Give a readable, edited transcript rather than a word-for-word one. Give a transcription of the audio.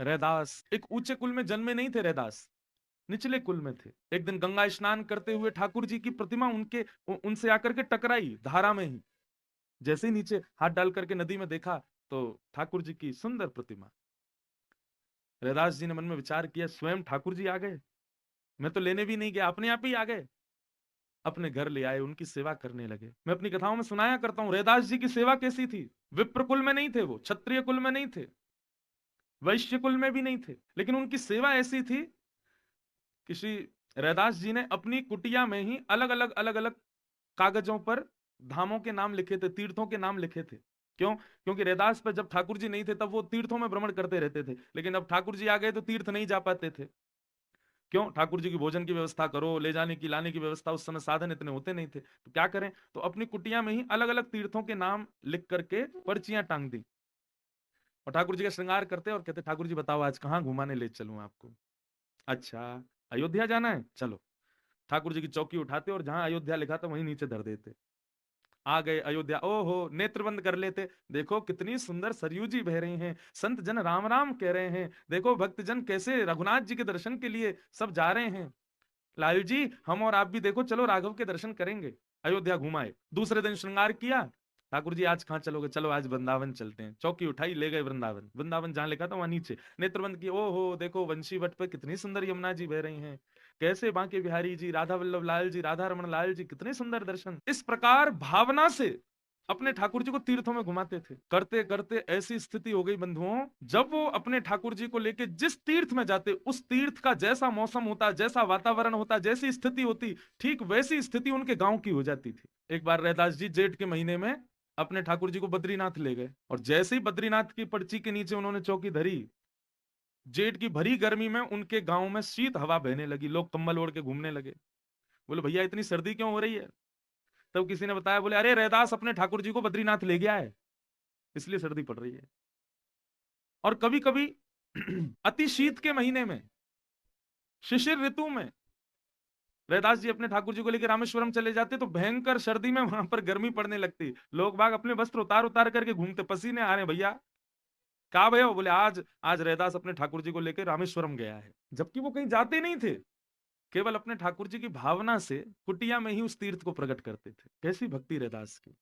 रैदास एक ऊंचे कुल में जन्मे नहीं थे, रैदास निचले कुल में थे। एक दिन गंगा स्नान करते हुए ठाकुर जी की प्रतिमा उनसे आकर के टकराई धारा में ही। जैसे ही नीचे हाथ डाल करके नदी में देखा तो ठाकुर जी की सुंदर प्रतिमा। रैदास जी ने मन में विचार किया, स्वयं ठाकुर जी आ गए, मैं तो लेने भी नहीं गया, अपने आप ही आ गए। अपने घर ले आए, उनकी सेवा करने लगे। मैं अपनी कथाओं में सुनाया करता हूं रैदास जी की सेवा कैसी थी। विप्र कुल में नहीं थे, वो क्षत्रिय कुल में नहीं थे, वैश्य कुल में भी नहीं थे, लेकिन उनकी सेवा ऐसी थी कि श्री रैदास जी ने अपनी कुटिया में ही अलग अलग कागजों पर धामों के नाम लिखे थे, तीर्थों के नाम लिखे थे। क्यों? क्योंकि रैदास पर जब ठाकुर जी नहीं थे तब वो तीर्थों में भ्रमण करते रहते थे, लेकिन अब ठाकुर जी आ गए तो तीर्थ नहीं जा पाते थे। क्यों? ठाकुर जी की भोजन की व्यवस्था करो, ले जाने की लाने की व्यवस्था, उस समय साधन इतने होते नहीं थे, तो क्या करें, तो अपनी कुटिया में ही अलग अलग तीर्थों के नाम लिख करके पर्चियां टांग दी और ठाकुर जी का श्रृंगार करते और कहते ठाकुर जी बताओ आज कहाँ घुमाने ले चलूं आपको। अच्छा, अयोध्या जाना है, चलो। ठाकुर जी की चौकी उठाते और जहां अयोध्या लिखा था वहीं नीचे धर देते। आ गए अयोध्या, ओहो नेत्र बंद कर लेते, देखो कितनी सुंदर सरयू जी बह रही हैं, संत जन राम राम कह रहे हैं, देखो भक्त जन कैसे रघुनाथ जी के दर्शन के लिए सब जा रहे हैं। लालू जी हम और आप भी देखो, चलो राघव के दर्शन करेंगे। अयोध्या घुमाए, दूसरे दिन श्रृंगार किया। ठाकुर जी आज कहाँ चलोगे, चलो आज वृंदावन चलते हैं। चौकी उठाई, ले गए वृंदावन। वृंदावन जहां लिखा था वहां नीचे नेत्रबंद की, ओहो देखो वंशी वट पे कितनी सुंदर यमुना जी बह रही हैं, कैसे बांके बिहारी जी, राधा वल्लभ लाल जी, राधा रमन लाल जी, कितने सुंदर दर्शन। इस प्रकार भावना से अपने ठाकुर जी को तीर्थों में घुमाते थे। करते करते ऐसी स्थिति हो गई बंधुओं, जब वो अपने ठाकुर जी को लेके जिस तीर्थ में जाते, उस तीर्थ का जैसा मौसम होता, जैसा वातावरण होता, जैसी स्थिति होती, ठीक वैसी स्थिति उनके गांव की हो जाती थी। एक बार रैदास जी जेठ के महीने में अपने ठाकुर जी को बद्रीनाथ ले गए और जैसे ही बद्रीनाथ की पर्ची के नीचे उन्होंने चौकी धरी, जेठ की भरी गर्मी में उनके गांव में शीत हवा बहने लगी, लोग कंबल ओढ़ के घूमने लगे। बोले भैया इतनी सर्दी क्यों हो रही है? तब किसी ने बताया, बोले अरे रैदास अपने ठाकुर जी को बद्रीनाथ ले गया है, इसलिए सर्दी पड़ रही है। और कभी कभी अति शीत के महीने में, शिशिर ऋतु में रैदास जी अपने ठाकुर जी को लेकर रामेश्वरम चले जाते तो भयंकर सर्दी में वहां पर गर्मी पड़ने लगती, लोग बाग अपने वस्त्र उतार उतार करके घूमते, पसीने आ रहे हैं भैया। कहा भैया? बोले आज आज रैदास अपने ठाकुर जी को लेकर रामेश्वरम गया है, जबकि वो कहीं जाते नहीं थे, केवल अपने ठाकुर जी की भावना से कुटिया में ही उस तीर्थ को प्रकट करते थे। कैसी भक्ति रैदास की।